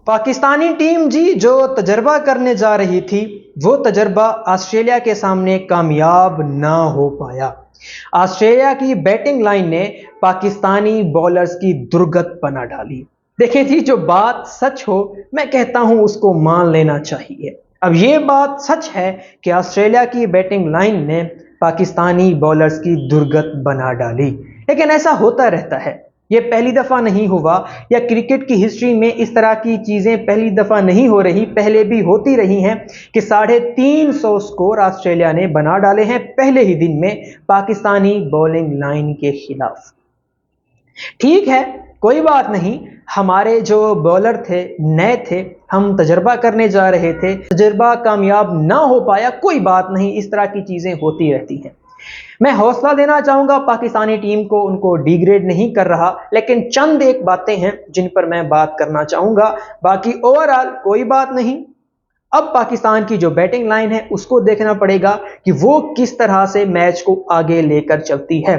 Pakistani team जी जो तजर्बा करने जा रही थी, वो तजर्बा ऑस्ट्रेलिया के सामने कामयाब ना हो पाया। ऑस्ट्रेलिया की बैटिंग लाइन ने पाकिस्तानी बॉलर्स की दुर्गत बना डाली। देखिए जी, जो बात सच हो, मैं कहता हूं उसको मान लेना चाहिए। अब ये बात सच है कि ऑस्ट्रेलिया की बैटिंग लाइन ने पाकिस्तानी बॉलर्स की दुर्गत बना डाली, लेकिन ऐसा होता रहता है। ये पहली दफा नहीं हुआ, या क्रिकेट की हिस्ट्री में इस तरह की चीजें पहली दफा नहीं हो रही, पहले भी होती रही हैं कि 350 स्कोर ऑस्ट्रेलिया ने बना डाले हैं पहले ही दिन में पाकिस्तानी बॉलिंग लाइन के खिलाफ। ठीक है, कोई बात नहीं। हमारे जो बॉलर थे नए थे, हम तजर्बा करने जा रहे थे, तजर्बा कामयाब ना हो पाया, कोई बात नहीं, इस तरह की चीजें होती रहती हैं। मैं हौसला देना चाहूंगा पाकिस्तानी टीम को, उनको डिग्रेड नहीं कर रहा, लेकिन चंद एक बातें हैं जिन पर मैं बात करना चाहूंगा। बाकी ओवरऑल कोई बात नहीं। अब पाकिस्तान की जो बैटिंग लाइन है उसको देखना पड़ेगा कि वो किस तरह से मैच को आगे लेकर चलती है।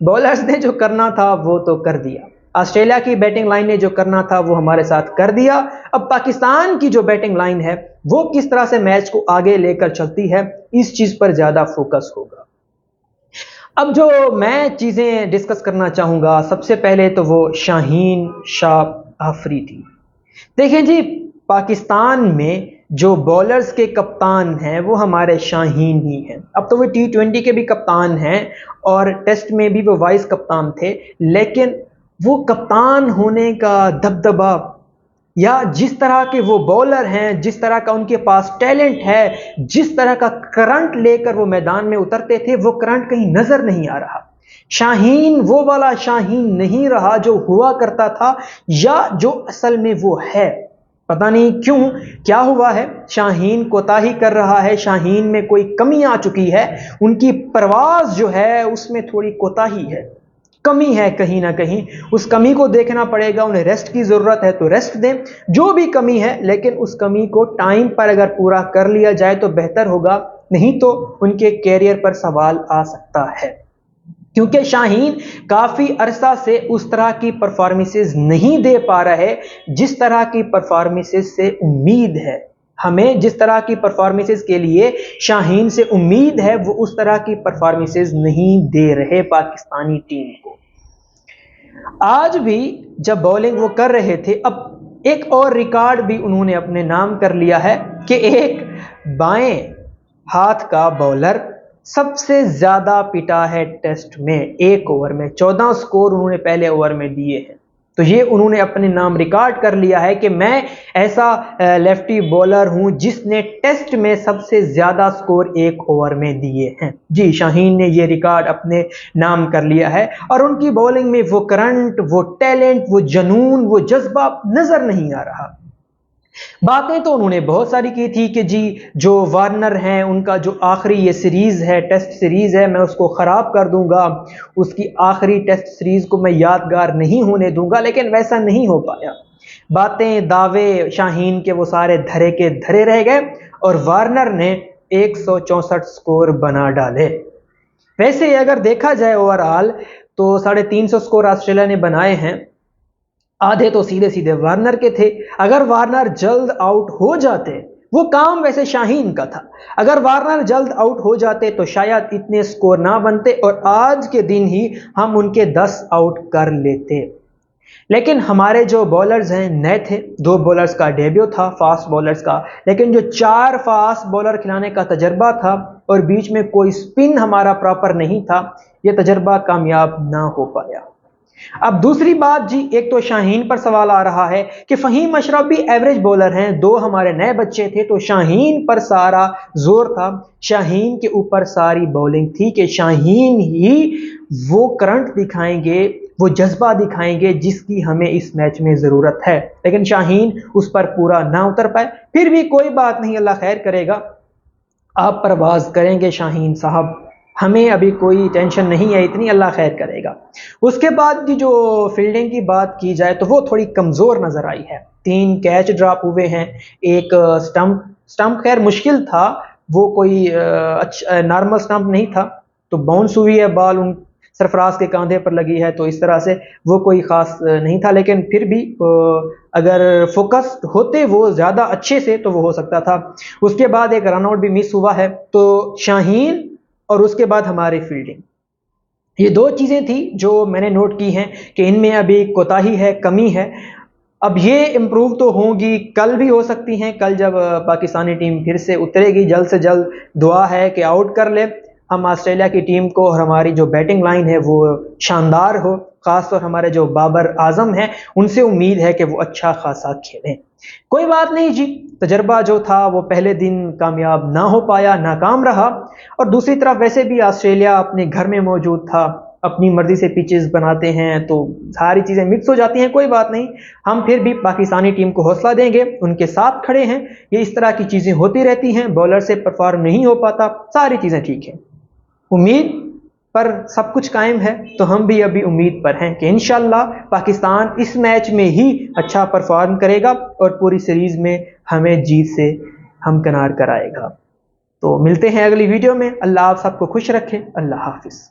बॉलर्स ने जो करना था वो तो कर दिया, ऑस्ट्रेलिया की बैटिंग लाइन ने जो करना था वो हमारे साथ कर दिया। अब पाकिस्तान की जो बैटिंग लाइन है वो किस तरह से मैच को आगे लेकर चलती है, इस चीज पर ज्यादा फोकस होगा। अब जो मैं चीजें डिस्कस करना चाहूंगा, सबसे पहले तो वो शाहीन शाह आफरीदी। देखिए जी, पाकिस्तान में जो बॉलर्स के कप्तान हैं वो हमारे शाहीन ही हैं। अब तो वो T20 के भी कप्तान हैं और टेस्ट में भी वो वाइस कप्तान थे, लेकिन वो कप्तान होने का दबदबा, या जिस तरह के वो बॉलर हैं, जिस तरह का उनके पास टैलेंट है, जिस तरह का करंट लेकर वो मैदान में उतरते थे, वो करंट कहीं नजर नहीं आ रहा। शाहीन वो वाला शाहीन नहीं रहा जो हुआ करता था, या जो असल में वो है। पता नहीं क्यों, क्या हुआ है, शाहीन कोताही कर रहा है, शाहीन में कोई कमी आ चुकी है, उनकी परवाज जो है उसमें थोड़ी कोताही है, कमी है कहीं ना कहीं। उस कमी को देखना पड़ेगा, उन्हें रेस्ट की जरूरत है तो रेस्ट दें, जो भी कमी है, लेकिन उस कमी को टाइम पर अगर पूरा कर लिया जाए तो बेहतर होगा, नहीं तो उनके कैरियर पर सवाल आ सकता है। क्योंकि शाहीन काफी अरसा से उस तरह की परफॉर्मेंसेस नहीं दे पा रहे जिस तरह की परफॉर्मेंसेस से उम्मीद है। हमें जिस तरह की परफॉर्मेंसेस के लिए शाहीन से उम्मीद है, वो उस तरह की परफॉर्मेंसेस नहीं दे रहे पाकिस्तानी टीम को। आज भी जब बॉलिंग वो कर रहे थे, अब एक और रिकॉर्ड भी उन्होंने अपने नाम कर लिया है कि एक बाएं हाथ का बॉलर सबसे ज्यादा पिटा है टेस्ट में। एक ओवर में 14 स्कोर उन्होंने पहले ओवर में दिए हैं। तो ये उन्होंने अपने नाम रिकॉर्ड कर लिया है कि मैं ऐसा लेफ्टी बॉलर हूं जिसने टेस्ट में सबसे ज्यादा स्कोर एक ओवर में दिए हैं। जी, शाहीन ने ये रिकॉर्ड अपने नाम कर लिया है, और उनकी बॉलिंग में वो करंट, वो टैलेंट, वो जनून, वो जज्बा नजर नहीं आ रहा। बातें तो उन्होंने बहुत सारी की थी कि जी जो वार्नर हैं उनका जो आखिरी ये सीरीज है, टेस्ट सीरीज है, मैं उसको खराब कर दूंगा, उसकी आखिरी टेस्ट सीरीज को मैं यादगार नहीं होने दूंगा, लेकिन वैसा नहीं हो पाया। बातें, दावे शाहीन के वो सारे धरे के धरे रह गए और वार्नर ने 164 स्कोर बना डाले। वैसे अगर देखा जाए ओवरऑल तो 350 स्कोर ऑस्ट्रेलिया ने बनाए हैं, आधे तो सीधे सीधे वार्नर के थे। अगर वार्नर जल्द आउट हो जाते, वो काम वैसे शाहीन का था, अगर वार्नर जल्द आउट हो जाते तो शायद इतने स्कोर ना बनते और आज के दिन ही हम उनके 10 आउट कर लेते। लेकिन हमारे जो बॉलर्स हैं नए थे, 2 बॉलर्स का डेब्यू था, फास्ट बॉलर्स का, लेकिन जो 4 फास्ट बॉलर खिलाने का तजर्बा था और बीच में कोई स्पिन हमारा प्रॉपर नहीं था, यह तजर्बा कामयाब ना हो पाया। अब दूसरी बात जी, एक तो शाहीन पर सवाल आ रहा है कि फहीम अशरफ भी एवरेज बॉलर हैं, 2 हमारे नए बच्चे थे, तो शाहीन पर सारा जोर था, शाहीन के ऊपर सारी बॉलिंग थी कि शाहीन ही वो करंट दिखाएंगे, वो जज्बा दिखाएंगे जिसकी हमें इस मैच में जरूरत है। लेकिन शाहीन उस पर पूरा ना उतर पाए, फिर भी कोई बात नहीं, अल्लाह खैर करेगा, आप परवाज करेंगे शाहीन साहब, हमें अभी कोई टेंशन नहीं है इतनी, अल्लाह खैर करेगा। उसके बाद की जो फील्डिंग की बात की जाए तो वो थोड़ी कमजोर नजर आई है। 3 कैच ड्रॉप हुए हैं, एक स्टंप खैर मुश्किल था, वो कोई अच्छा नॉर्मल स्टंप नहीं था, तो बाउंस हुई है बॉल उन सरफराज के कंधे पर लगी है, तो इस तरह से वो कोई ख़ास नहीं था, लेकिन फिर भी अगर फोकस होते वो ज़्यादा अच्छे से तो वो हो सकता था। उसके बाद एक रन आउट भी मिस हुआ है, तो शाहीन और उसके बाद हमारी फील्डिंग, ये दो चीज़ें थी जो मैंने नोट की हैं कि इनमें अभी कोताही है, कमी है। अब ये इम्प्रूव तो होंगी, कल भी हो सकती हैं। कल जब पाकिस्तानी टीम फिर से उतरेगी, जल्द से जल्द दुआ है कि आउट कर ले हम ऑस्ट्रेलिया की टीम को, और हमारी जो बैटिंग लाइन है वो शानदार हो। खासतौर हमारे जो बाबर आजम हैं, उनसे उम्मीद है कि वो अच्छा खासा खेलें। कोई बात नहीं जी, तजर्बा जो था वो पहले दिन कामयाब ना हो पाया, नाकाम रहा। और दूसरी तरफ वैसे भी ऑस्ट्रेलिया अपने घर में मौजूद था, अपनी मर्जी से पिचेस बनाते हैं, तो सारी चीज़ें मिक्स हो जाती हैं। कोई बात नहीं, हम फिर भी पाकिस्तानी टीम को हौसला देंगे, उनके साथ खड़े हैं। ये इस तरह की चीज़ें होती रहती हैं, बॉलर से परफॉर्म नहीं हो पाता, सारी चीज़ें ठीक हैं। उम्मीद पर सब कुछ कायम है, तो हम भी अभी उम्मीद पर हैं कि इंशाल्लाह पाकिस्तान इस मैच में ही अच्छा परफॉर्म करेगा और पूरी सीरीज में हमें जीत से हमकिनार कराएगा। तो मिलते हैं अगली वीडियो में। अल्लाह आप सबको खुश रखे। अल्लाह हाफिज़।